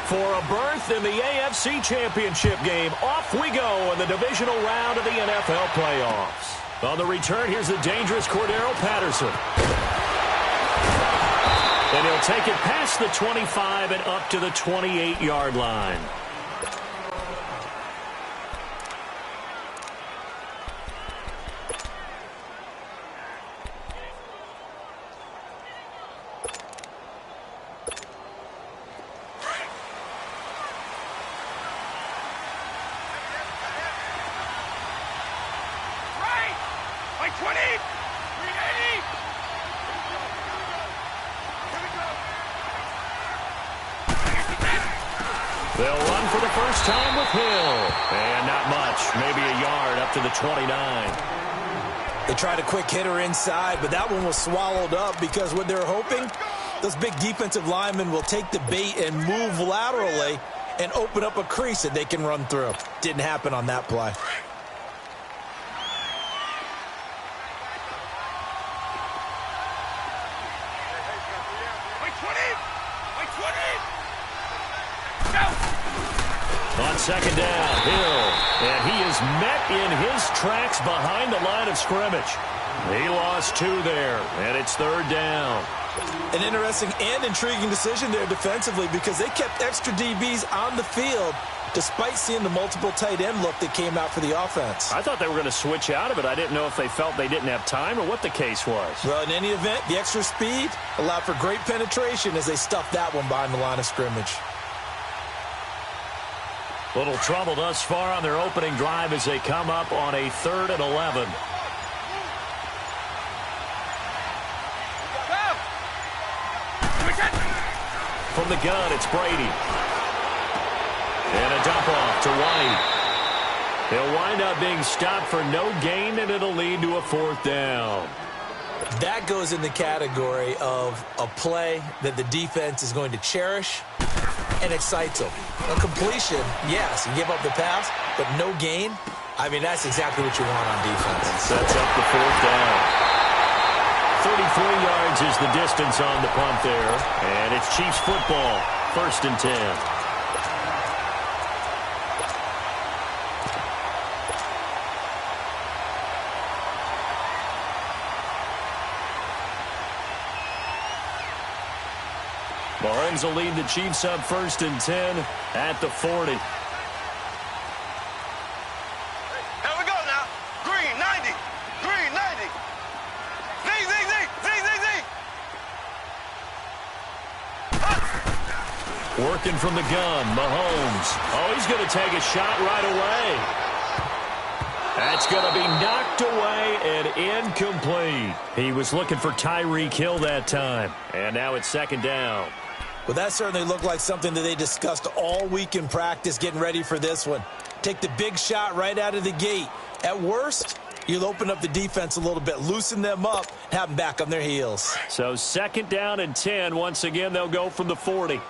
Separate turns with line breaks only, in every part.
For a berth in the AFC Championship game, off we go in the divisional round of the NFL playoffs. On the return, here's the dangerous Cordero Patterson. And he'll take it past the 25 and up to the 28-yard line.
They'll run for the first time with Hill. And not much. Maybe a yard up to the 29.
They tried a quick hitter inside, but that one was swallowed up because what they're hoping, those big defensive linemen will take the bait and move laterally and open up a crease that they can run through. Didn't happen on that play.
On second down, Hill. And he is met in his tracks behind the line of scrimmage. He lost 2 there, and it's third down.
An interesting and intriguing decision there defensively because they kept extra DBs on the field despite seeing the multiple tight end look that came out for the offense.
I thought they were going to switch out of it. I didn't know if they felt they didn't have time or what the case was.
Well, in any event, the extra speed allowed for great penetration as they stuffed that one behind the line of scrimmage.
Little trouble thus far on their opening drive as they come up on a 3rd and 11. From the gun, it's Brady. And a dump off to White. He'll wind up being stopped for no gain, and it'll lead to a 4th down.
That goes in the category of a play that the defense is going to cherish and excites them. A completion, yes, you give up the pass, but no gain. I mean, that's exactly what you want on defense.
Sets up the 4th down. 33 yards is the distance on the punt there. And it's Chiefs football, 1st and 10. Mahomes will lead the Chiefs up 1st and 10 at the 40.
Here we go now. Green, 90. Green, 90. Z, Z, Z, Z, Z, Z.
Working from the gun, Mahomes. Oh, he's going to take a shot right away. That's going to be knocked away and incomplete. He was looking for Tyreek Hill that time. And now it's 2nd down.
Well, that certainly looked like something that they discussed all week in practice getting ready for this one. Take the big shot right out of the gate. At worst, you'll open up the defense a little bit, loosen them up, have them back on their heels.
So 2nd down and 10. Once again, they'll go from the 40.
Here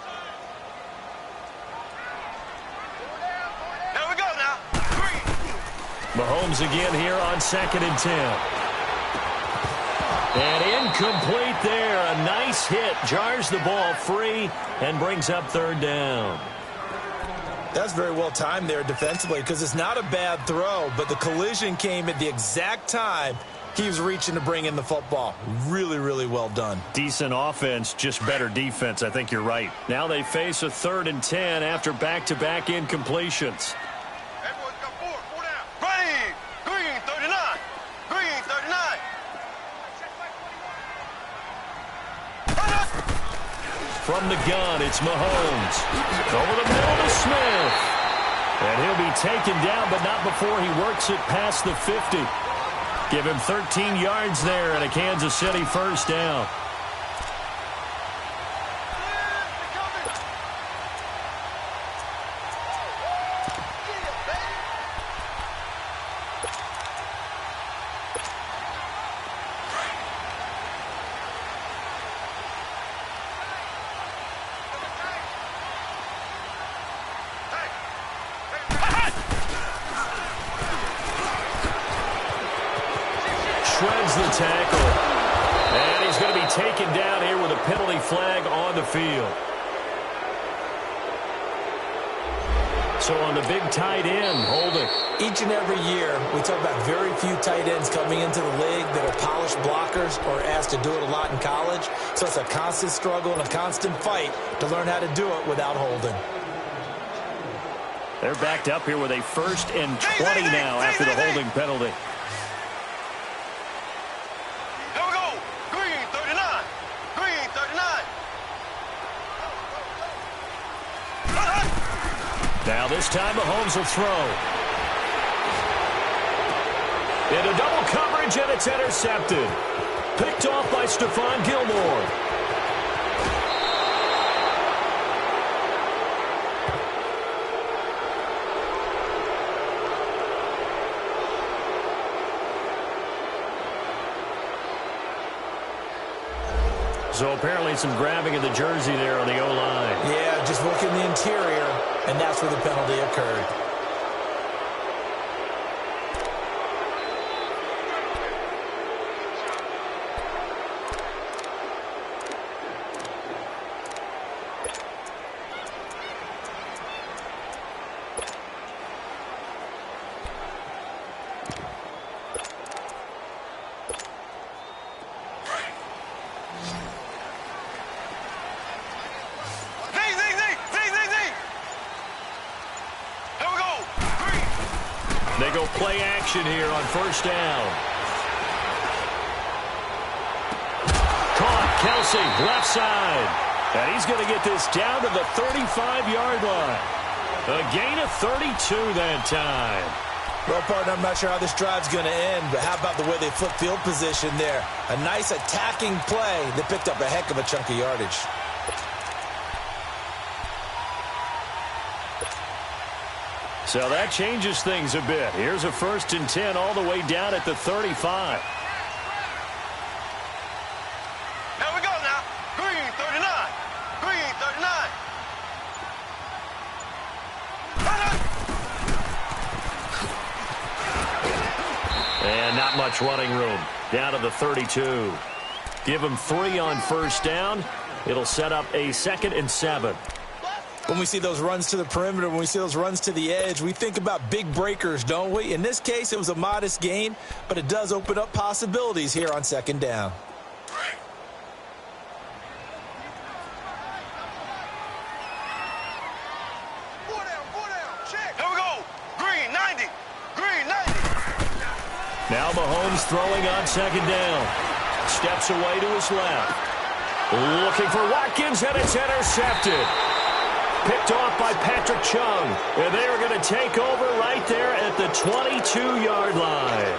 we go now. Green.
Mahomes again here on 2nd and 10. And incomplete there. A nice hit. Jars the ball free and brings up 3rd down.
That's very well timed there defensively because it's not a bad throw, but the collision came at the exact time he was reaching to bring in the football. Really, really well done.
Decent offense, just better defense. I think you're right. Now they face a 3rd and 10 after back-to-back incompletions.
Everyone's got 4 down. Ready. Green, 39. Green, 39.
From the gun, it's Mahomes. Over the middle to Smith. And he'll be taken down, but not before he works it past the 50. Give him 13 yards there and a Kansas City 1st down. Shreds the tackle. And he's going to be taken down here with a penalty flag on the field. So on the big tight end, holding.
Each and every year, we talk about very few tight ends coming into the league that are polished blockers or asked to do it a lot in college. So it's a constant struggle and a constant fight to learn how to do it without holding.
They're backed up here with a 1st and 20 now after the holding penalty.
Here we go. Green, 39. Green, 39.
Now this time Mahomes will throw. Into double coverage, and it's intercepted. Picked off by Stephon Gilmore. So apparently some grabbing of the jersey there on the O-line.
Yeah, just look in the interior, and that's where the penalty occurred.
They go play action here on 1st down. Caught, Kelsey, left side. And he's going to get this down to the 35-yard line. A gain of 32 that time.
Well, partner, I'm not sure how this drive's going to end, but how about the way they flip field position there? A nice attacking play that picked up a heck of a chunk of yardage.
So that changes things a bit. Here's a 1st and 10 all the way down at the 35.
Here we go now. Green, 39. Green, 39.
And not much running room. Down to the 32. Give him 3 on 1st down. It'll set up a 2nd and 7.
When we see those runs to the perimeter, when we see those runs to the edge, we think about big breakers, don't we? In this case, it was a modest gain, but it does open up possibilities here on 2nd down.
Here we go. Green, 90. Green, 90.
Now Mahomes throwing on 2nd down. Steps away to his left. Looking for Watkins, and it's intercepted. Picked off by Patrick Chung. And they are going to take over right there at the 22-yard line.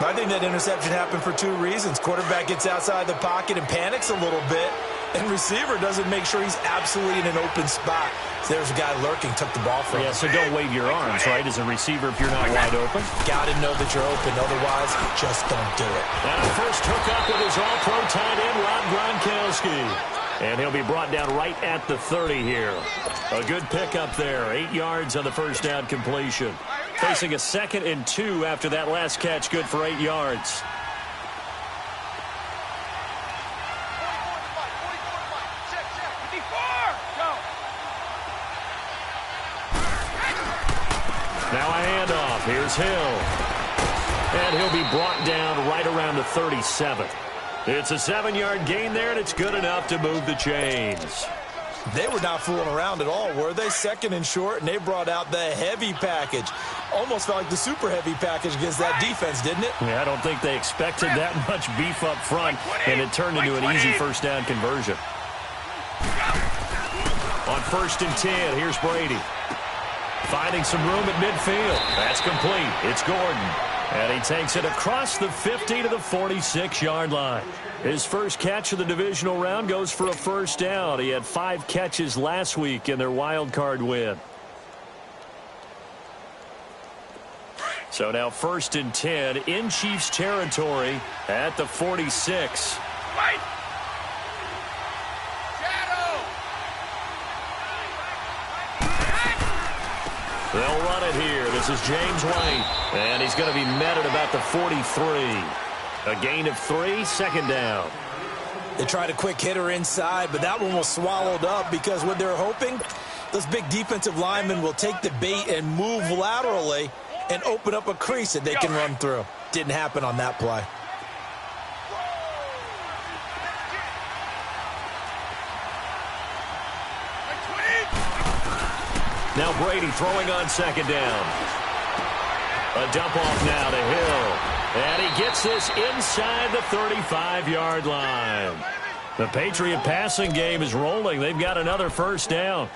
I think that interception happened for 2 reasons. Quarterback gets outside the pocket and panics a little bit, and receiver doesn't make sure he's absolutely in an open spot. So there's a guy lurking, took the ball from him.
Yeah, so don't wave your arms, right, as a receiver if you're not wide open.
Got to know that you're open. Otherwise, just don't do it.
And a first hookup with his all-pro tight end, Rob Gronkowski. And he'll be brought down right at the 30 here. A good pickup there. 8 yards on the 1st down completion. Facing a 2nd and 2 after that last catch. Good for 8 yards. Now a handoff. Here's Hill. And he'll be brought down right around the 37. It's a 7-yard gain there, and it's good enough to move the chains.
They were not fooling around at all, were they? 2nd and short, and they brought out the heavy package. Almost felt like the super heavy package against that defense, didn't it?
Yeah, I don't think they expected that much beef up front, and it turned into an easy 1st down conversion. On 1st and 10, here's Brady. Finding some room at midfield. That's complete. It's Gordon. And he takes it across the 50 to the 46-yard line. His first catch of the divisional round goes for a 1st down. He had 5 catches last week in their wild card win. So now 1st and 10 in Chiefs territory at the 46.
Right.
They'll run it here. This is James White. And he's going to be met at about the 43. A gain of 3, 2nd down.
They tried a quick hitter inside, but that one was swallowed up because what they're hoping Those big defensive linemen will take the bait and move laterally and open up a crease that they can run through. Didn't happen on that play.
Now Brady throwing on second down. A dump off now to Hill. And he gets this inside the 35-yard line. The Patriot passing game is rolling. They've got another first down.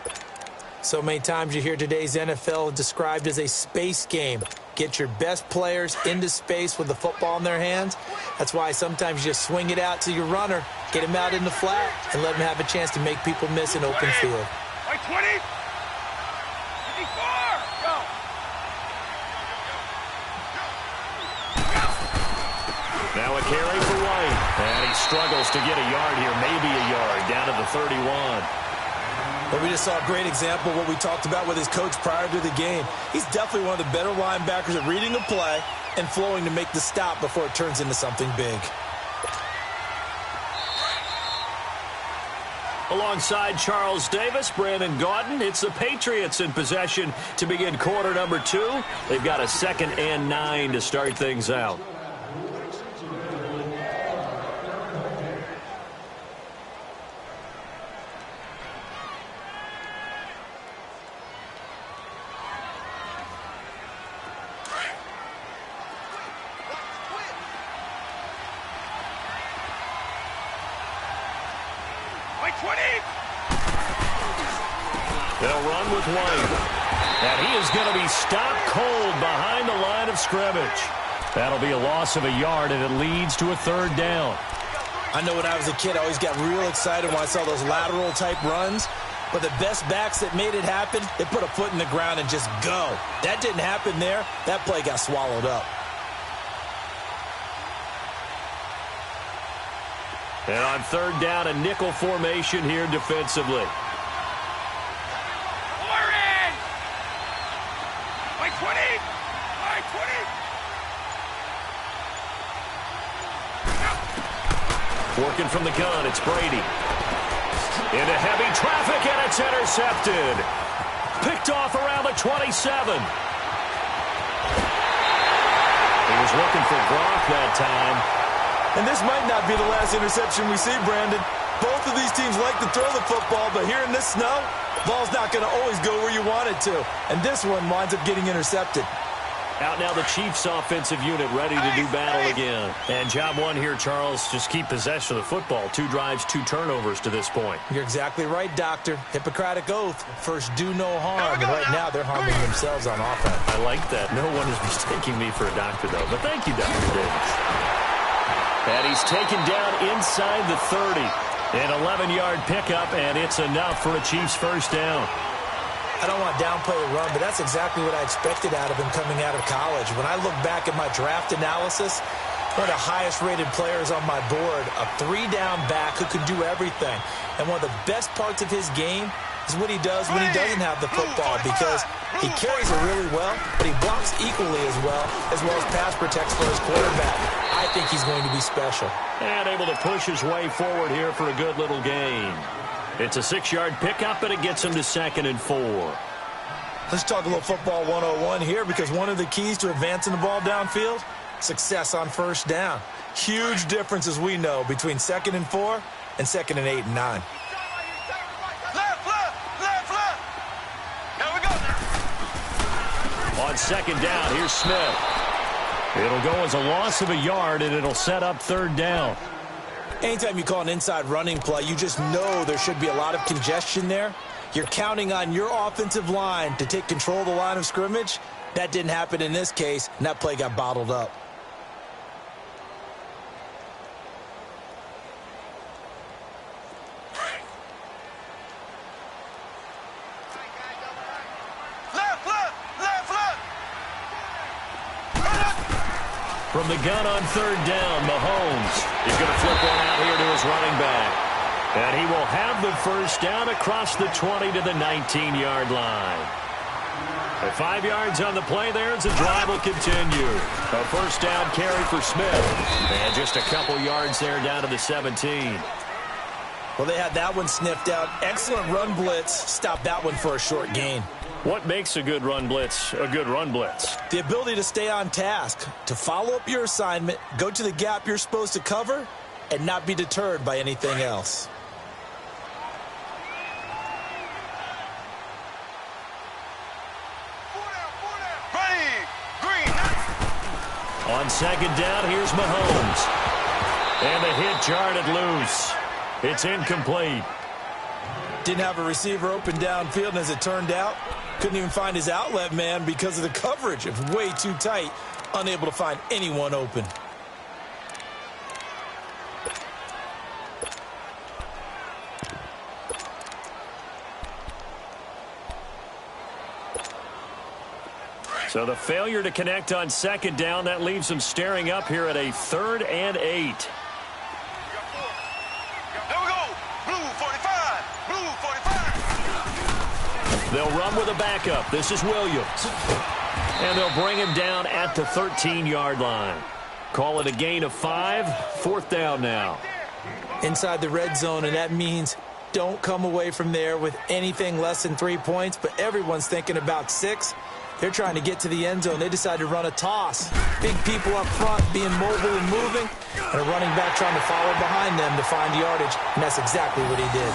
So many times you hear today's NFL described as a space game. Get your best players into space with the football in their hands. That's why sometimes you just swing it out to your runner, get him out in the flat, and let him have a chance to make people miss an open field.
20. 54. Go.
Now a carry for White. And he struggles to get a yard here, maybe a yard, down to the 31.
But we just saw a great example of what we talked about with his coach prior to the game. He's definitely one of the better linebackers at reading a play and flowing to make the stop before it turns into something big.
Alongside Charles Davis, Brandon Gaudin, it's the Patriots in possession to begin quarter number 2. They've got a 2nd and 9 to start things out. They'll run with White. And he is going to be stopped cold behind the line of scrimmage. That'll be a loss of a yard, and it leads to a 3rd down.
I know when I was a kid, I always got real excited when I saw those lateral-type runs. But the best backs that made it happen, they put a foot in the ground and just go. That didn't happen there. That play got swallowed up.
And on 3rd down, a nickel formation here defensively. Working from the gun, it's Brady. Into heavy traffic, and it's intercepted. Picked off around the 27. He was looking for Gronk that time.
And this might not be the last interception we see, Brandon. Both of these teams like to throw the football, but here in this snow, ball's not going to always go where you want it to. And this one winds up getting intercepted.
Out now the Chiefs offensive unit ready to do battle again. And job one here, Charles, just keep possession of the football. 2 drives, 2 turnovers to this point.
You're exactly right, Doctor. Hippocratic oath. First, do no harm. And right now, they're harming themselves on offense.
I like that. No one is mistaking me for a doctor, though. But thank you, Dr. Davis. And he's taken down inside the 30. An 11-yard pickup, and it's enough for a Chiefs first down.
I don't want to downplay the run, but that's exactly what I expected out of him coming out of college. When I look back at my draft analysis, one of the highest-rated players on my board, a 3-down back who can do everything. And one of the best parts of his game is what he does when he doesn't have the football, because he carries it really well, but he blocks equally as well as pass protects for his quarterback. I think he's going to be special.
And able to push his way forward here for a good little gain. It's a 6-yard pickup, and it gets him to 2nd and 4.
Let's talk a little football 101 here, because one of the keys to advancing the ball downfield, success on first down. Huge difference, as we know, between 2nd and 4 and 2nd and 8 and 9.
Left. Here we go now.
On 2nd down, here's Smith. It'll go as a loss of a yard, and it'll set up 3rd down.
Anytime you call an inside running play, you just know there should be a lot of congestion there. You're counting on your offensive line to take control of the line of scrimmage. That didn't happen in this case, and that play got bottled up.
From the gun on 3rd down, Mahomes is going to flip one out here to his running back. And he will have the first down across the 20 to the 19-yard line. At 5 yards on the play there as the drive will continue. A first down carry for Smith. And just a couple yards there down to the 17.
Well, they had that one sniffed out. Excellent run blitz. Stopped that one for a short gain.
What makes a good run blitz a good run blitz?
The ability to stay on task, to follow up your assignment, go to the gap you're supposed to cover, and not be deterred by anything else.
On second down, here's Mahomes. And the hit jarred it loose. It's incomplete.
Didn't have a receiver open downfield, and as it turned out, couldn't even find his outlet man because of the coverage. It was way too tight, unable to find anyone open.
So the failure to connect on second down, that leaves them staring up here at a 3rd and 8.
There we go. Blue 45. Blue 45.
They'll run with a backup. This is Williams. And they'll bring him down at the 13-yard line. Call it a gain of 5. 4th down now.
Inside the red zone, and that means don't come away from there with anything less than 3 points, but everyone's thinking about 6. They're trying to get to the end zone. They decide to run a toss. Big people up front being mobile and moving, and a running back trying to follow behind them to find yardage, and that's exactly what he did.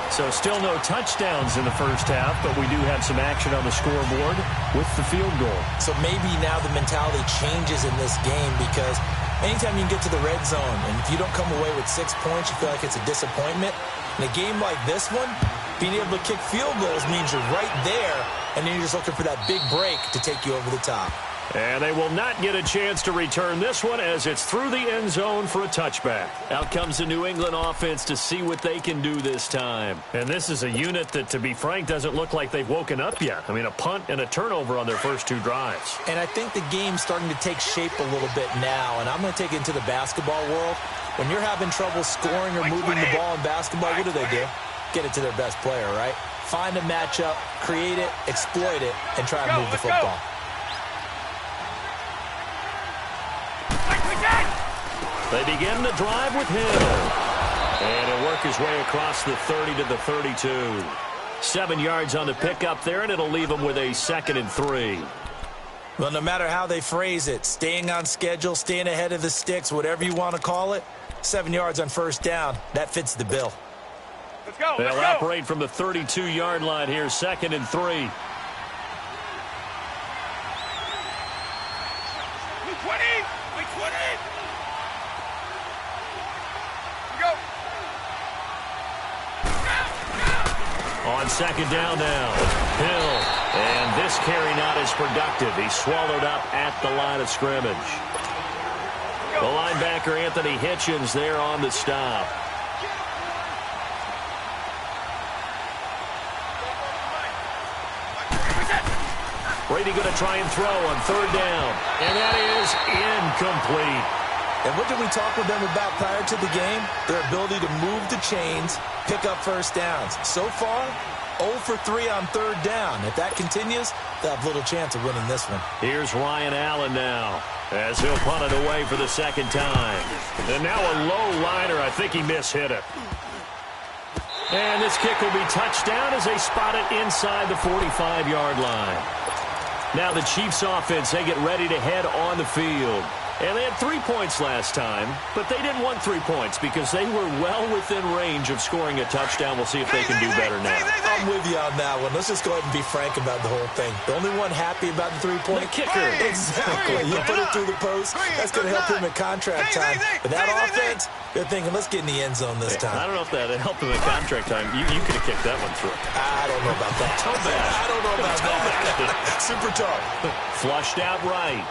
So still no touchdowns in the first half, but we do have some action on the scoreboard with the field goal.
So maybe now the mentality changes in this game, because anytime you can get to the red zone, and if you don't come away with 6 points, you feel like it's a disappointment. In a game like this one, being able to kick field goals means you're right there, and then you're just looking for that big break to take you over the top.
And they will not get a chance to return this one as it's through the end zone for a touchback. Out comes the New England offense to see what they can do this time. And this is a unit that, to be frank, doesn't look like they've woken up yet. I mean, a punt and a turnover on their first 2 drives.
And I think the game's starting to take shape a little bit now, and I'm going to take it into the basketball world. When you're having trouble scoring or moving the ball in basketball, what do? Get it to their best player, right? Find a matchup, create it, exploit it, and try and move the football.
They begin the drive with Hill. And he'll work his way across the 30 to the 32. 7 yards on the pickup there, and it'll leave him with a 2nd and 3.
Well, no matter how they phrase it, staying on schedule, staying ahead of the sticks, whatever you want to call it, 7 yards on first down, that fits the bill.
Let's go.
They'll operate from the 32-yard line here, 2nd and 3.
20. Go.
On second down now, Hill. And this carry not as productive. He's swallowed up at the line of scrimmage. The linebacker, Anthony Hitchens, there on the stop. Brady going to try and throw on 3rd down. And that is incomplete.
And what did we talk with them about prior to the game? Their ability to move the chains, pick up first downs. So far, 0 for 3 on 3rd down. If that continues, they'll have little chance of winning this one.
Here's Ryan Allen now, as he'll punt it away for the 2nd time. And now a low liner. I think he mishit it. And this kick will be touched down as they spot it inside the 45-yard line. Now the Chiefs offense, they get ready to head on the field. And they had 3 points last time, but they didn't want 3 points because they were well within range of scoring a touchdown. We'll see if they can do better now.
I'm with you on that one. Let's just go ahead and be frank about the whole thing. The only one happy about the 3-point?
The kicker.
Exactly. You put it through the post. That's going to help him at contract time. But that offense, they're thinking, let's get in the end zone this time.
I don't know if that helped him at contract time. You could have kicked that one through.
I don't know about that.
Toe bad.
I don't know about that. Super tough.
Flushed out right.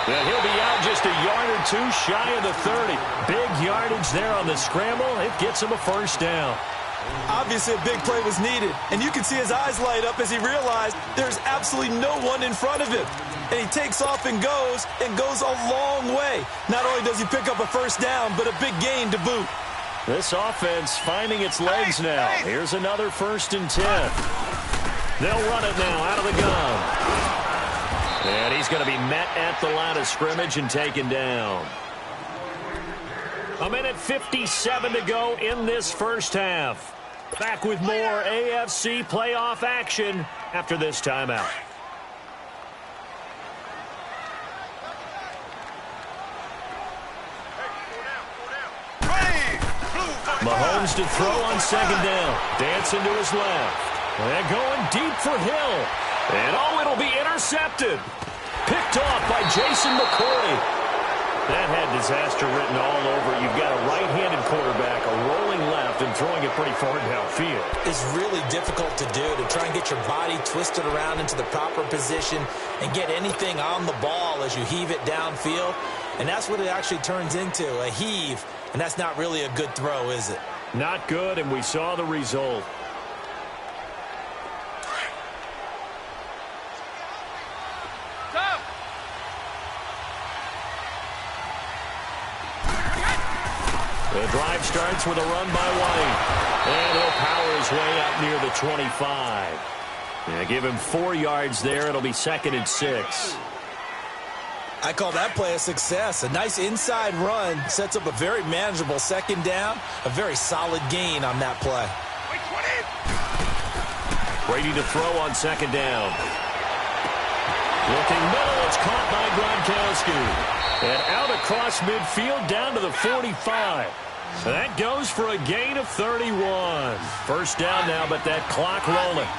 Well, he'll be out just a yard or 2 shy of the 30. Big yardage there on the scramble. It gets him a first down.
Obviously, a big play was needed, and you can see his eyes light up as he realized there's absolutely no one in front of him. And he takes off and goes a long way. Not only does he pick up a first down, but a big gain to boot.
This offense finding its legs now. Here's another 1st and 10. They'll run it now out of the gun. And he's going to be met at the line of scrimmage and taken down. 1:57 to go in this first half. Back with more AFC playoff action after this timeout. Mahomes to throw on second down. Dancing to his left. And going deep for Hill. And it'll be intercepted. Picked off by Jason McCoy. That had disaster written all over it. You've got a right-handed quarterback, a rolling left, and throwing it pretty far downfield.
It's really difficult to do, to try and get your body twisted around into the proper position and get anything on the ball as you heave it downfield. And that's what it actually turns into, a heave. And that's not really a good throw, is it?
Not good, and we saw the result. The drive starts with a run by White. And he'll power his way out near the 25. Yeah, give him 4 yards there. It'll be 2nd and 6.
I call that play a success. A nice inside run sets up a very manageable second down. A very solid gain on that play.
Brady to throw on second down. Looking middle, it's caught by Gronkowski. And out across midfield down to the 45. That goes for a gain of 31. First down now, but that clock rolling.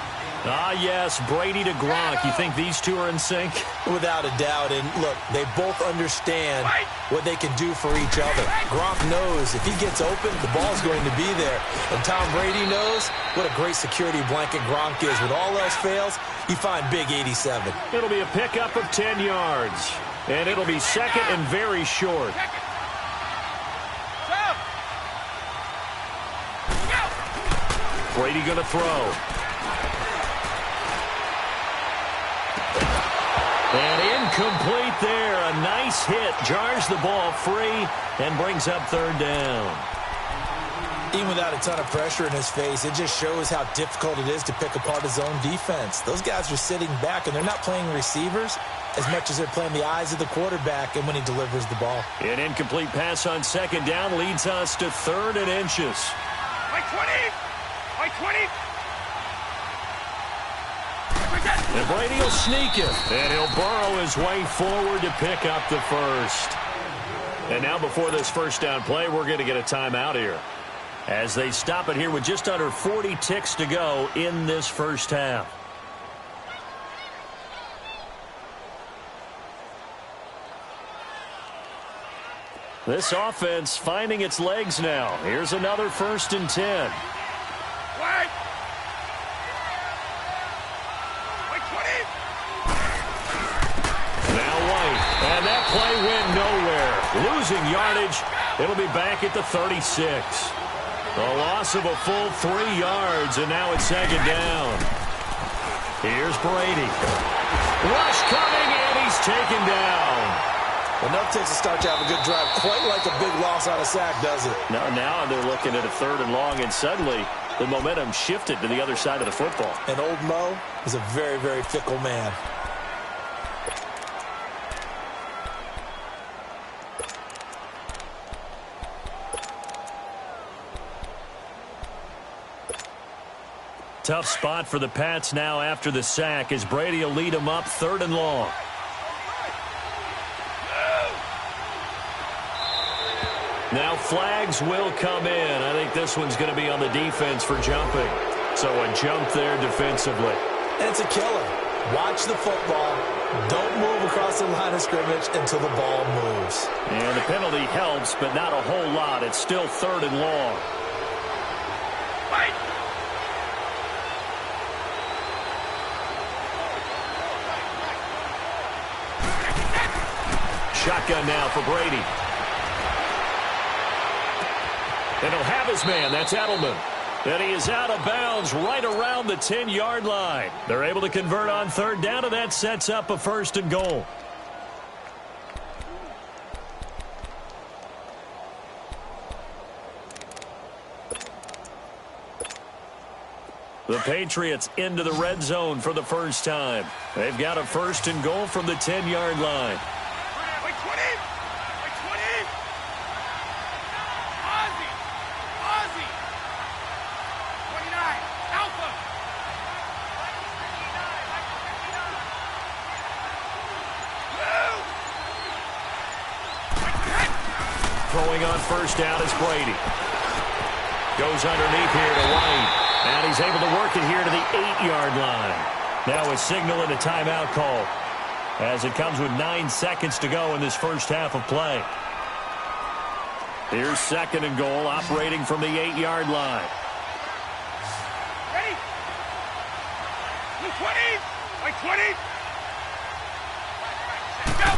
Ah, yes, Brady to Gronk. You think these two are in sync?
Without a doubt. And look, they both understand what they can do for each other. Gronk knows if he gets open, the ball's going to be there. And Tom Brady knows what a great security blanket Gronk is. When all else fails, you find big 87.
It'll be a pickup of 10 yards. And it'll be 2nd and very short. Brady going to throw. And incomplete there. A nice hit. Jars the ball free and brings up 3rd down.
Even without a ton of pressure in his face, it just shows how difficult it is to pick apart his own defense. Those guys are sitting back, and they're not playing receivers as much as they're playing the eyes of the quarterback and when he delivers the ball.
An incomplete pass on second down leads us to 3rd and inches.
By 20! By 20!
And Brady will sneak it. And he'll burrow his way forward to pick up the first. And now before this first down play, we're going to get a timeout here, as they stop it here with just under 40 ticks to go in this first half. This offense finding its legs now. Here's another 1st and 10.
White!
Now White. And that play went nowhere. Losing yardage. It'll be back at the 36. A loss of a full 3 yards, and now it's 2nd down. Here's Brady. Rush coming, and he's taken down.
Enough takes a start to have a good drive. Quite like a big loss on a sack, does it?
Now they're looking at a 3rd and long, and suddenly the momentum shifted to the other side of the football.
And old Mo is a very, very fickle man.
Tough spot for the Pats now after the sack, as Brady will lead them up 3rd and long. Now flags will come in. I think this one's going to be on the defense for jumping. So a jump there defensively.
And it's a killer. Watch the football. Don't move across the line of scrimmage until the ball moves.
And the penalty helps, but not a whole lot. It's still 3rd and long.
Fight!
Shotgun now for Brady. And he'll have his man. That's Edelman. And he is out of bounds right around the 10-yard line. They're able to convert on 3rd down, and that sets up a 1st and goal. The Patriots into the red zone for the first time. They've got a 1st and goal from the 10-yard line. Throwing on first down is Brady. Goes underneath here to White. And he's able to work it here to the 8-yard line. Now a signal and a timeout call, as it comes with 9 seconds to go in this first half of play. Here's 2nd and goal, operating from the 8-yard line.
Ready? 20! Like 20! Go!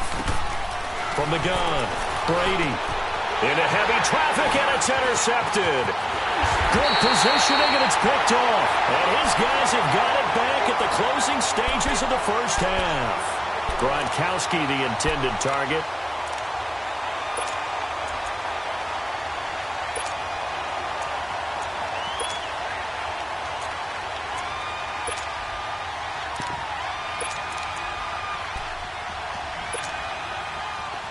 From the gun, Brady. Into heavy traffic, and it's intercepted. Good positioning, and it's picked off. And his guys have got it back at the closing stages of the first half. Gronkowski, the intended target.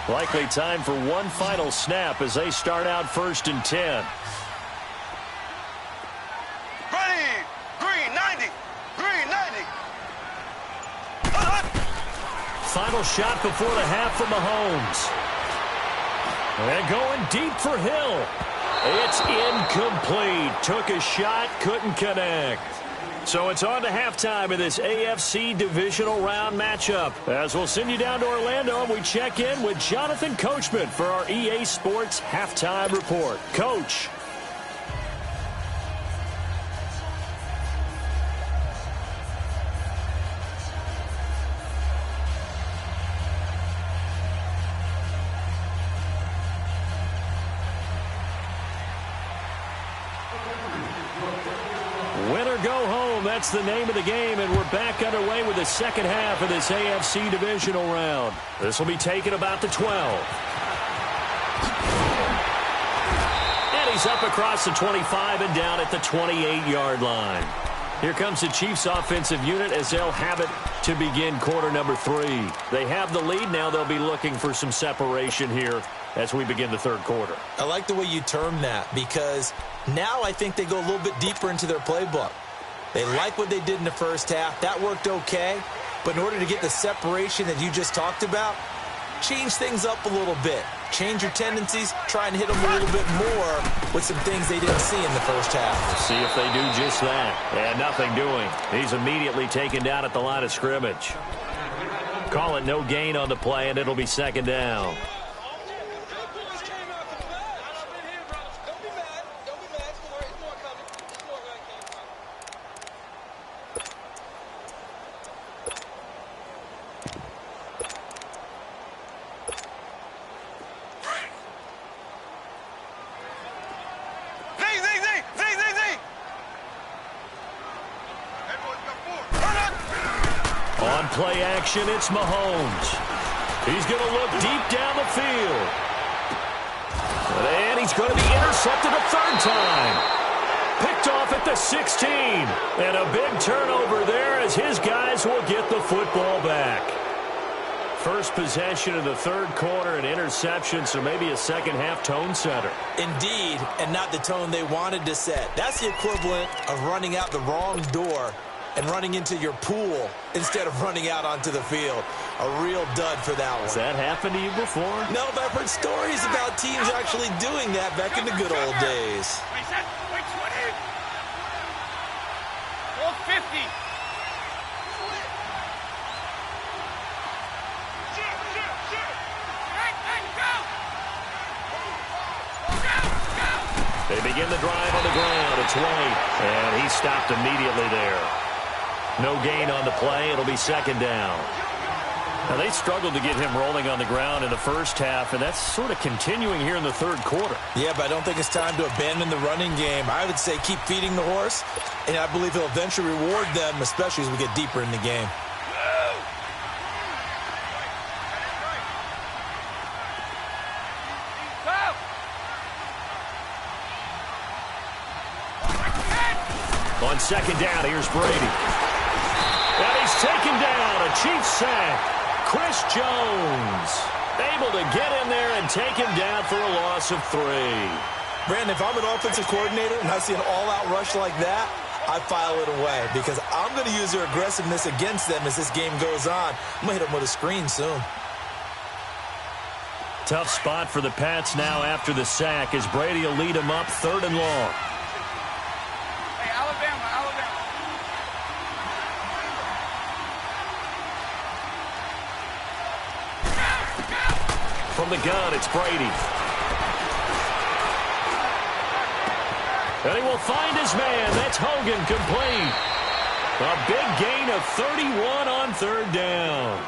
Likely time for one final snap as they start out 1st and 10.
Ready! Green 90! Green 90!
Final shot before the half from Mahomes. And going deep for Hill. It's incomplete. Took a shot, couldn't connect. So it's on to halftime in this AFC divisional round matchup. As we'll send you down to Orlando, and we check in with Jonathan Coachman for our EA Sports Halftime Report. Coach. Win or go home, that's the name of the game, and we're back underway with the second half of this AFC divisional round. This will be taken about the 12. And he's up across the 25 and down at the 28-yard line. Here comes the Chiefs offensive unit as they'll have it to begin quarter number 3. They have the lead. Now they'll be looking for some separation here as we begin the third quarter.
I like the way you term that, because now I think they go a little bit deeper into their playbook. They like what they did in the first half. That worked okay. But in order to get the separation that you just talked about, change things up a little bit. Change your tendencies. Try and hit them a little bit more with some things they didn't see in the first half.
See if they do just that. And nothing doing. He's immediately taken down at the line of scrimmage. Call it no gain on the play, and it'll be 2nd down. On play action, it's Mahomes. He's going to look deep down the field. And he's going to be intercepted a 3rd time. Picked off at the 16. And a big turnover there as his guys will get the football back. First possession of the 3rd quarter, an interception, so maybe a second-half tone setter.
Indeed, and not the tone they wanted to set. That's the equivalent of running out the wrong door and running into your pool instead of running out onto the field. A real dud for that one.
Has that happened to you before?
No, but I've heard stories about teams actually doing that back in the good old days.
Wait 20! All 50!
They begin the drive on the ground. It's White, and he stopped immediately there. No gain on the play. It'll be 2nd down. Now, they struggled to get him rolling on the ground in the first half, and that's sort of continuing here in the 3rd quarter.
Yeah, but I don't think it's time to abandon the running game. I would say keep feeding the horse, and I believe he'll eventually reward them, especially as we get deeper in the game.
On 2nd down, here's Brady. And he's taken down. A Chiefs sack. Chris Jones able to get in there and take him down for a loss of 3.
Brandon, if I'm an offensive coordinator and I see an all-out rush like that, I file it away because I'm going to use their aggressiveness against them as this game goes on. I'm going to hit them with a screen soon.
Tough spot for the Pats now after the sack as Brady will lead them up 3rd and long.
Hey, Alabama.
From the gun, it's Brady. And he will find his man. That's Hogan, complete. A big gain of 31 on 3rd down.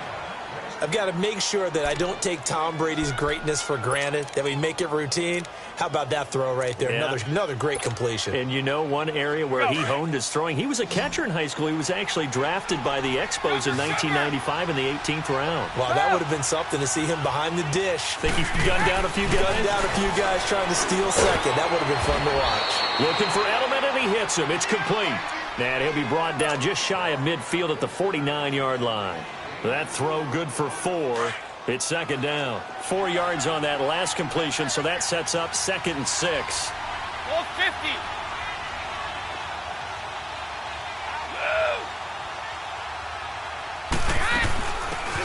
I've got to make sure that I don't take Tom Brady's greatness for granted, that we make it routine. How about that throw right there?
Yeah.
Another great completion.
And you know one area where he honed his throwing? He was a catcher in high school. He was actually drafted by the Expos in 1995 in the 18th round.
Wow, that would have been something to see him behind the dish.
Think he gunned down a few guys?
Gunned down a few guys trying to steal second. That would have been fun to watch.
Looking for Edelman, and he hits him. It's complete. And he'll be brought down just shy of midfield at the 49-yard line. That throw good for 4. It's 2nd down. 4 yards on that last completion, so that sets up 2nd and 6.
450.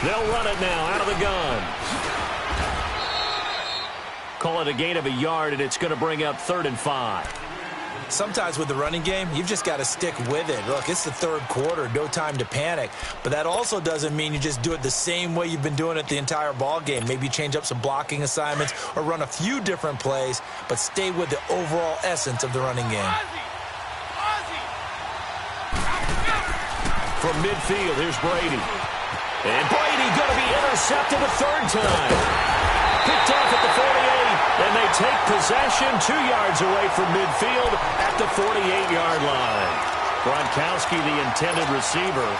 They'll run it now out of the gun. Call it a gain of a yard, and it's going to bring up 3rd and 5.
Sometimes with the running game, you've just got to stick with it. Look, it's the 3rd quarter, no time to panic. But that also doesn't mean you just do it the same way you've been doing it the entire ball game. Maybe change up some blocking assignments or run a few different plays, but stay with the overall essence of the running game.
From midfield, here's Brady. And Brady going to be intercepted a 3rd time. Picked off at the 48, and they take possession 2 yards away from midfield at the 48-yard line. Gronkowski, the intended receiver.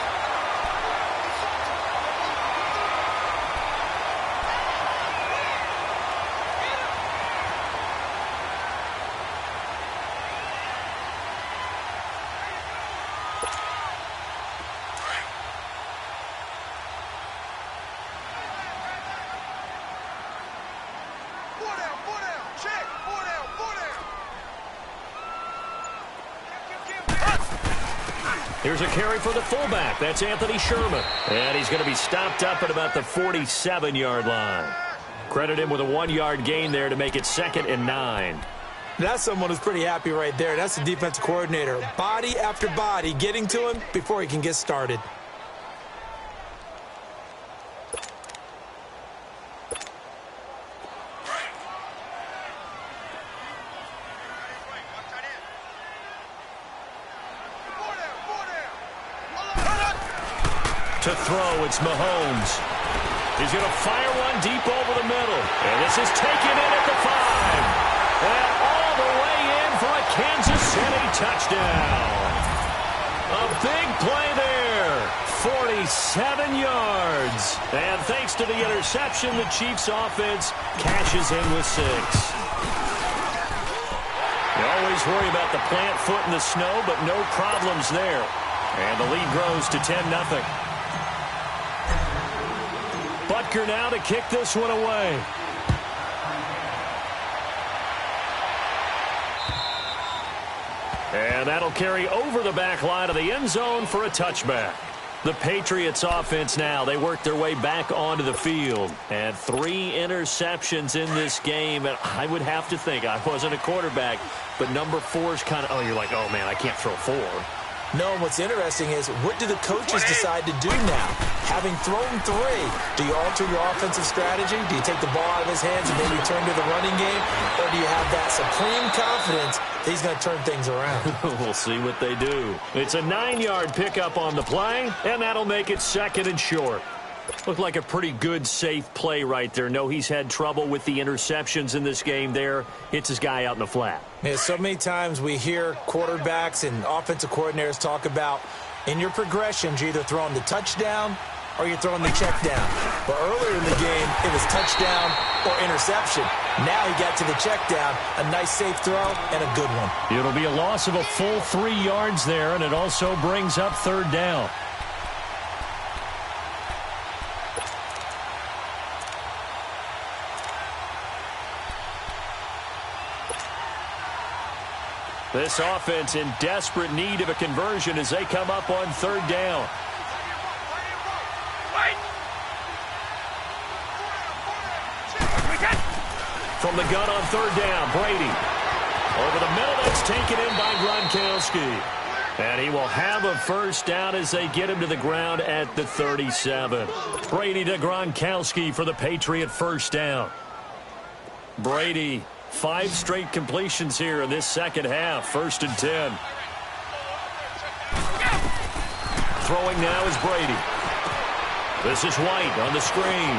Here's a carry for the fullback. That's Anthony Sherman. And he's going to be stopped up at about the 47-yard line. Credit him with a 1-yard gain there to make it 2nd and 9.
That's someone who's pretty happy right there. That's the defensive coordinator. Body after body getting to him before he can get started.
To throw, it's Mahomes. He's going to fire one deep over the middle. And this is taken in at the 5. And all the way in for a Kansas City touchdown. A big play there. 47 yards. And thanks to the interception, the Chiefs offense cashes in with 6. You always worry about the plant foot in the snow, but no problems there. And the lead grows to 10-0. Butker now to kick this one away. And that'll carry over the back line of the end zone for a touchback. The Patriots offense now, they work their way back onto the field. And 3 interceptions in this game. And I would have to think, I wasn't a quarterback, but number 4 is kind of, oh, you're like, oh, man, I can't throw 4.
No, and what's interesting is, what do the coaches decide to do now? Having thrown 3, do you alter your offensive strategy? Do you take the ball out of his hands and maybe turn to the running game? Or do you have that supreme confidence that he's going to turn things around?
We'll see what they do. It's a 9-yard pickup on the play, and that'll make it 2nd and short. Looked like a pretty good, safe play right there. No, he's had trouble with the interceptions in this game there. Hits his guy out in the flat.
Yeah, so many times we hear quarterbacks and offensive coordinators talk about, in your progressions, you're either throwing the touchdown or you're throwing the check down. But earlier in the game, it was touchdown or interception. Now he got to the check down, a nice safe throw, and a good one.
It'll be a loss of a full 3 yards there, and it also brings up 3rd down. This offense in desperate need of a conversion as they come up on 3rd down. From the gun on third down, Brady. Over the middle, that's taken in by Gronkowski. And he will have a first down as they get him to the ground at the 37. Brady to Gronkowski for the Patriot first down. Brady, 5 straight completions here in this second half. 1st and 10. Throwing now is Brady. This is White on the screen.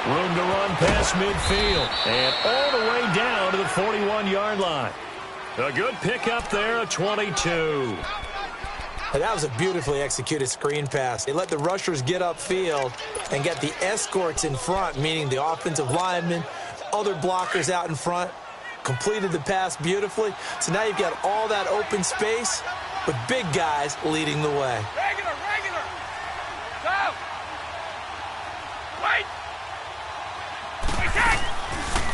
Room to run past midfield. And all the way down to the 41-yard line. A good pickup there, a 22.
That was a beautifully executed screen pass. They let the rushers get upfield and get the escorts in front, meaning the offensive linemen, other blockers out in front, completed the pass beautifully. So now you've got all that open space with big guys leading the way.
Regular. Go. Wait.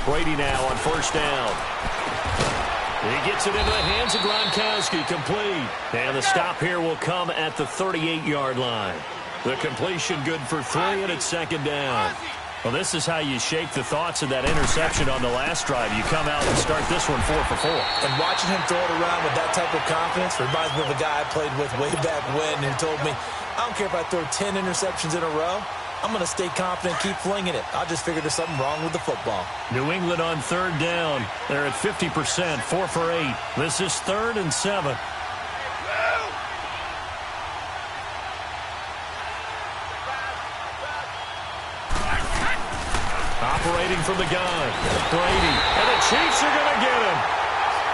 Brady now on first down. He gets it into the hands of Gronkowski, complete. And the stop here will come at the 38-yard line. The completion good for 3, and it's 2nd down. Well, this is how you shake the thoughts of that interception on the last drive. You come out and start this one 4 for 4.
And watching him throw it around with that type of confidence reminds me of a guy I played with way back when who told me, I don't care if I throw 10 interceptions in a row. I'm going to stay confident, keep flinging it. I just figured there's something wrong with the football.
New England on third down. They're at 50%, 4 for 8. This is 3rd and 7. Operating from the gun, Brady, and the Chiefs are going to get him.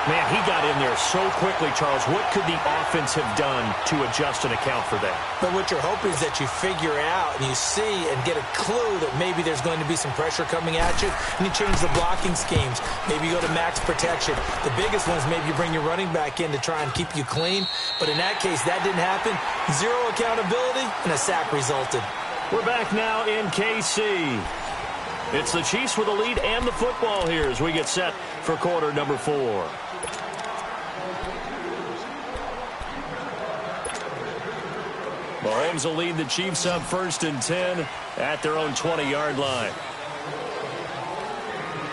Man, he got in there so quickly, Charles. What could the offense have done to adjust and account for that?
But what you're hoping is that you figure out and you see and get a clue that maybe there's going to be some pressure coming at you, and you change the blocking schemes. Maybe you go to max protection. The biggest one is maybe you bring your running back in to try and keep you clean. But in that case, that didn't happen. 0 accountability, and a sack resulted.
We're back now in KC. It's the Chiefs with the lead and the football here as we get set for quarter number 4. Mahomes will lead the Chiefs up 1st and 10 at their own 20-yard line.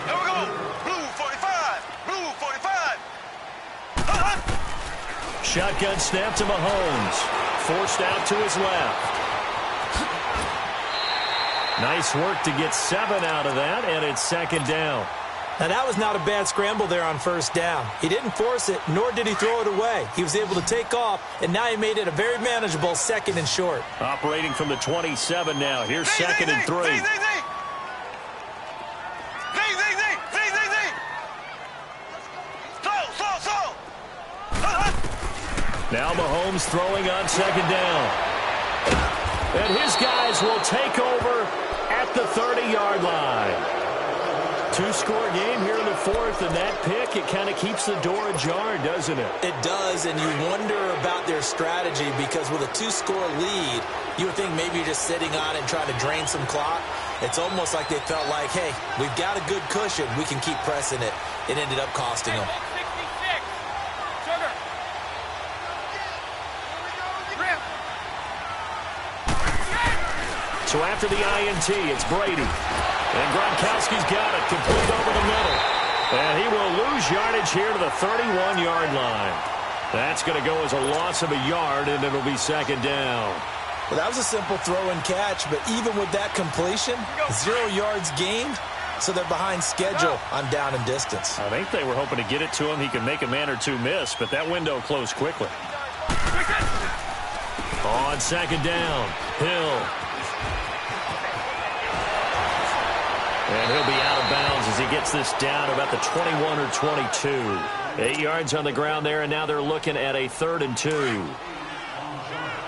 Here we go. Blue 45. Blue 45.
Shotgun snap to Mahomes. Forced out to his left. Nice work to get 7 out of that, and it's 2nd down.
Now, that was not a bad scramble there on first down. He didn't force it, nor did he throw it away. He was able to take off, and now he made it a very manageable 2nd and short.
Operating from the 27 now. Here's 2nd and 3. Now Mahomes throwing on 2nd down. And his guys will take over at the 30-yard line. 2-score game here in the 4th, and that pick, it kind of keeps the door ajar, doesn't it?
It does, and you wonder about their strategy because with a 2-score lead, you would think maybe you're just sitting on it and trying to drain some clock. It's almost like they felt like, hey, we've got a good cushion. We can keep pressing it. It ended up costing them.
So after the INT, it's Brady. And Gronkowski's got it, complete over the middle. And he will lose yardage here to the 31-yard line. That's going to go as a loss of a yard, and it'll be 2nd down.
Well, that was a simple throw and catch, but even with that completion, 0 yards gained, so they're behind schedule on down and distance.
I think they were hoping to get it to him. He could make a man or two miss, but that window closed quickly. On 2nd down, Hill. And he'll be out of bounds as he gets this down about the 21 or 22. 8 yards on the ground there, and now they're looking at a 3rd and 2.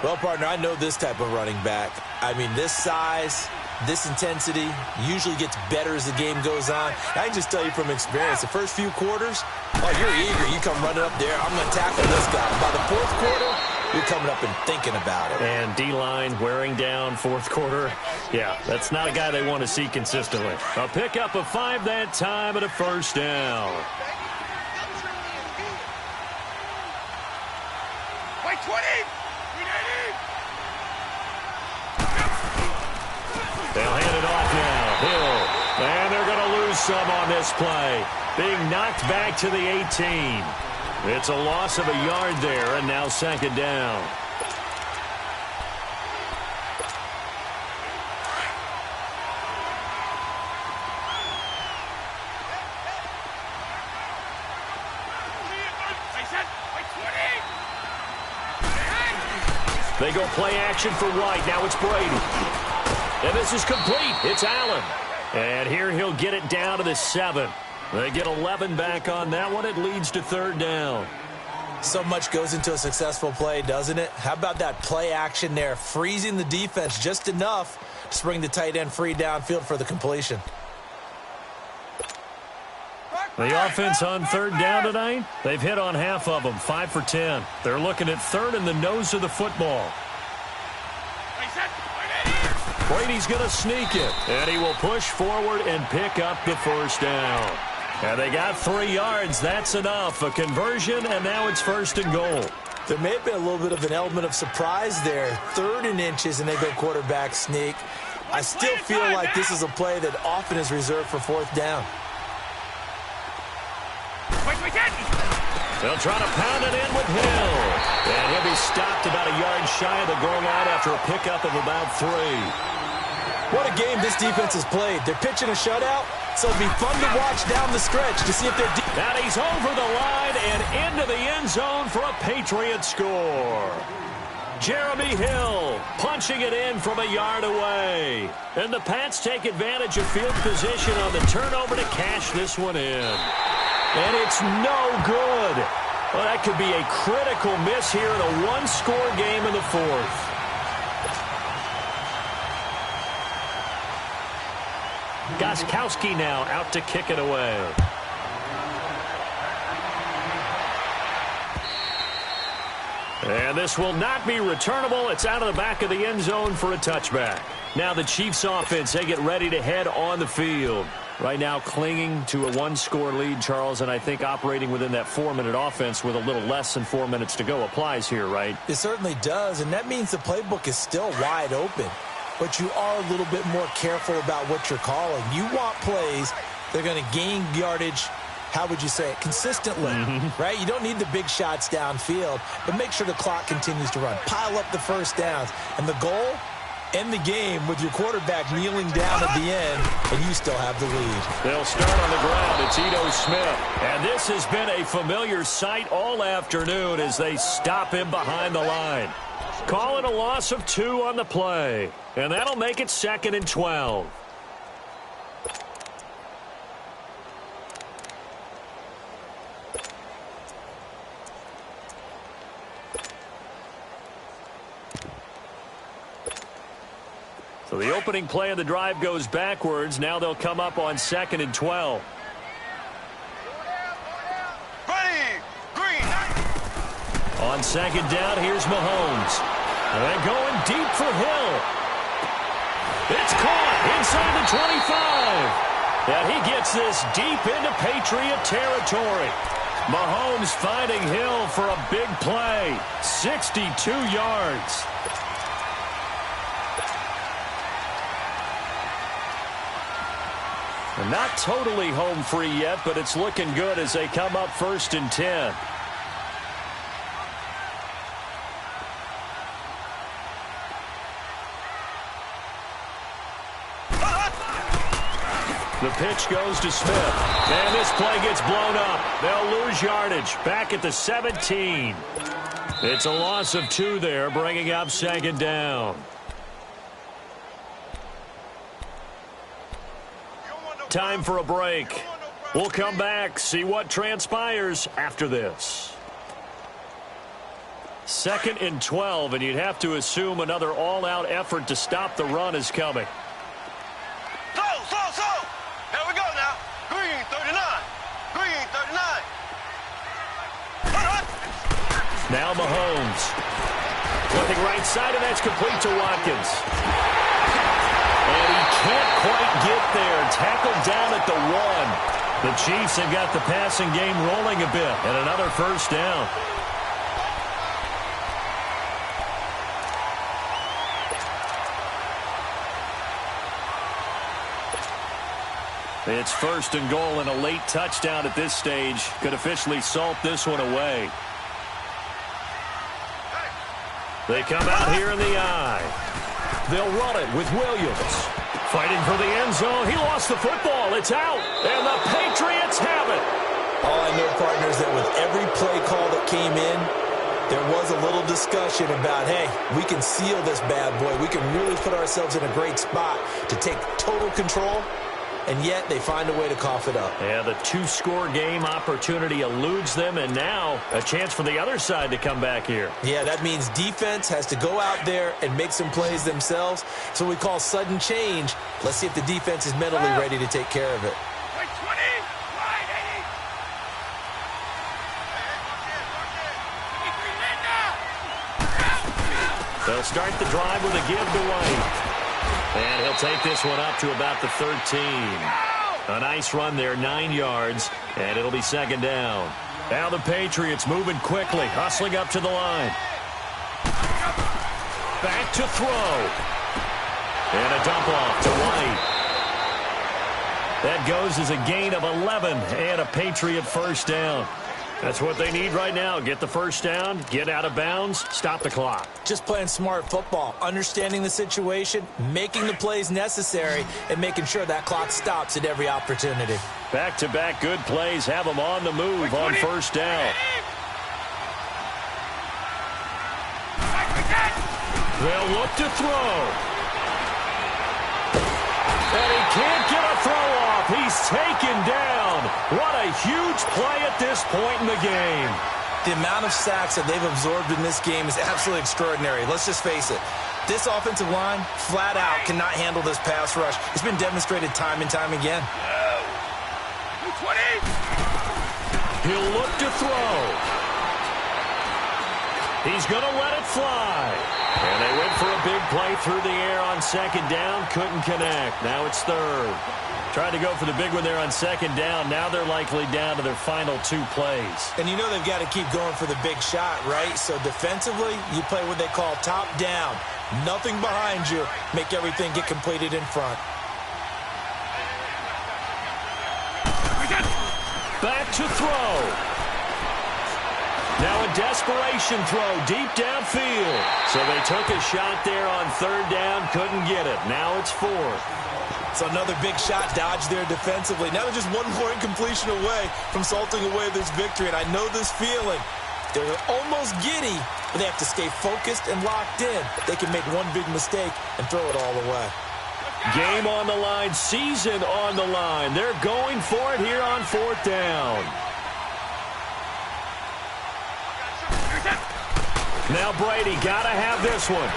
Well, partner, I know this type of running back. I mean, this size, this intensity usually gets better as the game goes on. I can just tell you from experience, the first few quarters, oh, you're eager. You come running up there. I'm going to tackle this guy. By the 4th quarter, you're coming up and thinking about it.
And D-line wearing down 4th quarter. Yeah, that's not a guy they want to see consistently. A pickup of 5 that time and a 1st down.
Wait, 20.
They'll hand it off now. Hill. And they're going to lose some on this play, being knocked back to the 18. It's a loss of a yard there, and now second down. They go play action for White. Now it's Brady. And this is complete. It's Allen. And here he'll get it down to the 7. They get 11 back on that one. It leads to third down.
So much goes into a successful play, doesn't it? How about that play action there? Freezing the defense just enough to bring the tight end free downfield for the completion.
The offense on third down tonight, they've hit on half of them, 5 for 10. They're looking at third in the nose of the football. Brady's going to sneak it, and he will push forward and pick up the first down. And they got 3 yards. That's enough. A conversion, and now it's first and goal.
There may have been a little bit of an element of surprise there. 3rd and inches, and they go quarterback sneak. I still feel like this is a play that often is reserved for 4th down.
They'll try to pound it in with Hill. And he'll be stopped about a yard shy of the goal line after a pickup of about 3.
What a game this defense has played. They're pitching a shutout, so it'll be fun to watch down the stretch to see if they're deep.
And he's over the line and into the end zone for a Patriot score. Jeremy Hill punching it in from a yard away. And the Pats take advantage of field position on the turnover to cash this one in. And it's no good. Well, that could be a critical miss here in a one-score game in the 4th. Gostkowski now out to kick it away. And this will not be returnable. It's out of the back of the end zone for a touchback. Now the Chiefs offense, they get ready to head on the field. Right now clinging to a one-score lead, Charles, and I think operating within that 4-minute offense with a little less than 4 minutes to go applies here, right?
It certainly does, and that means the playbook is still wide open. But you are a little bit more careful about what you're calling. You want plays that are going to gain yardage, how would you say it, consistently, right? You don't need the big shots downfield, but make sure the clock continues to run. Pile up the first downs. And the goal, end the game with your quarterback kneeling down at the end, and you still have the lead.
They'll start on the ground. It's Ito Smith. And this has been a familiar sight all afternoon as they stop him behind the line. Calling a loss of 2 on the play. And that'll make it 2nd and 12. So the opening play of the drive goes backwards. Now they'll come up on 2nd and 12.
Ready, green.
On 2nd down, here's Mahomes. And they're going deep for Hill. It's caught inside the 25. And he gets this deep into Patriot territory. Mahomes finding Hill for a big play. 62 yards. And not totally home free yet, but it's looking good as they come up 1st and 10. The pitch goes to Smith. And this play gets blown up. They'll lose yardage. Back at the 17. It's a loss of 2 there, bringing up 2nd down. Time for a break. We'll come back, see what transpires after this. 2nd and 12, and you'd have to assume another all-out effort to stop the run is coming.
So. Here we go now. Green 39. Green 39.
Now Mahomes. Looking right side, and that's complete to Watkins. And he can't quite get there. Tackled down at the 1. The Chiefs have got the passing game rolling a bit, and another first down. It's 1st and goal, and a late touchdown at this stage could officially salt this one away. They come out here in the eye. They'll run it with Williams. Fighting for the end zone. He lost the football. It's out. And the Patriots have it.
All I know, partners, that with every play call that came in, there was a little discussion about, hey, we can seal this bad boy. We can really put ourselves in a great spot to take total control, and yet they find a way to cough it up.
Yeah, the 2-score game opportunity eludes them, and now a chance for the other side to come back here.
Yeah, that means defense has to go out there and make some plays themselves. So we call sudden change. Let's see if the defense is mentally ready to take care of it.
They'll start the drive with a give to White. And he'll take this one up to about the 13. A nice run there, 9 yards, and it'll be 2nd down. Now the Patriots moving quickly, hustling up to the line. Back to throw. And a dump off to White. That goes as a gain of 11 and a Patriot 1st down. That's what they need right now. Get the 1st down, get out of bounds, stop the clock.
Just playing smart football, understanding the situation, making the plays necessary, and making sure that clock stops at every opportunity.
Back-to-back good plays have them on the move on 1st down. They'll look to throw. And he can't get a throw off. He's taken down. What a huge play at this point in the game.
The amount of sacks that they've absorbed in this game is absolutely extraordinary. Let's just face it. This offensive line, flat out, cannot handle this pass rush. It's been demonstrated time and time again.
He'll look to throw. He's going to let it fly. And they went for a big play through the air on 2nd down. Couldn't connect. Now it's 3rd. Tried to go for the big one there on 2nd down. Now they're likely down to their final 2 plays.
And you know they've got to keep going for the big shot, right? So defensively, you play what they call top down. Nothing behind you. Make everything get completed in front.
Back to throw. Now a desperation throw deep downfield. So they took a shot there on 3rd down, couldn't get it. Now it's 4th.
So another big shot dodge there defensively. Now they're just one more incompletion away from salting away this victory. And I know this feeling. They're almost giddy, but they have to stay focused and locked in. They can make one big mistake and throw it all away.
Game on the line, season on the line. They're going for it here on 4th down. Now Brady got to have this one.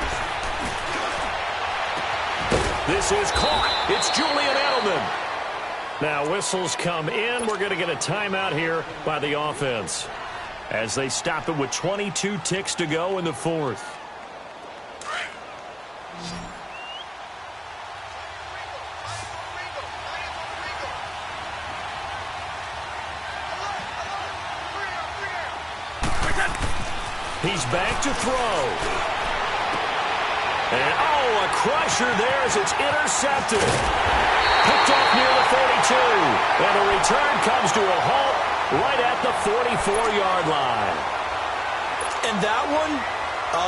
This is caught. It's Julian Edelman. Now whistles come in. We're going to get a timeout here by the offense as they stop it with 22 ticks to go in the 4th. He's back to throw. And, a crusher there as it's intercepted. Picked off near the 42. And a return comes to a halt right at the 44-yard line.
And that one,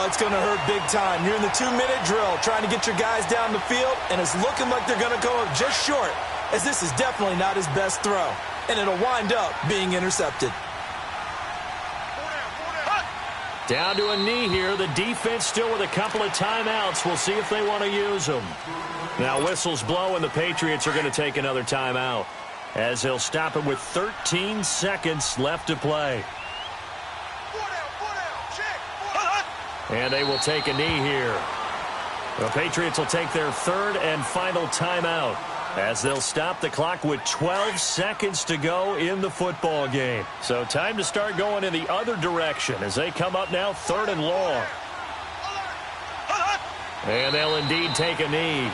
it's going to hurt big time. You're in the 2-minute drill trying to get your guys down the field, and it's looking like they're going to come up just short, as this is definitely not his best throw. And it'll wind up being intercepted.
Down to a knee here. The defense still with a couple of timeouts. We'll see if they want to use them. Now whistles blow, and the Patriots are going to take another timeout as they'll stop it with 13 seconds left to play. And they will take a knee here. The Patriots will take their 3rd and final timeout as they'll stop the clock with 12 seconds to go in the football game. So time to start going in the other direction as they come up now 3rd and long. And they'll indeed take a knee.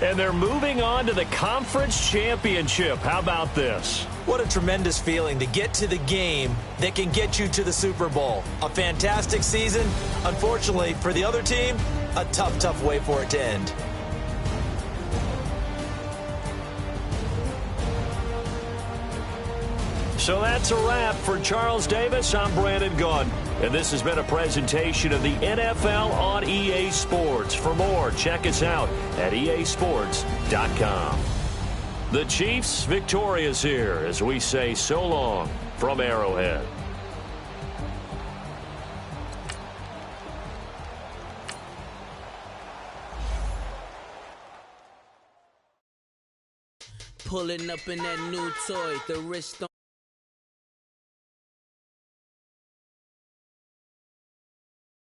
And they're moving on to the conference championship. How about this?
What a tremendous feeling to get to the game that can get you to the Super Bowl. A fantastic season. Unfortunately, for the other team, a tough, tough way for it to end.
So that's a wrap. For Charles Davis, I'm Brandon Gunn. And this has been a presentation of the NFL on EA Sports. For more, check us out at easports.com. The Chiefs victorious here as we say so long from Arrowhead.
Pulling up in that new toy, the wrist on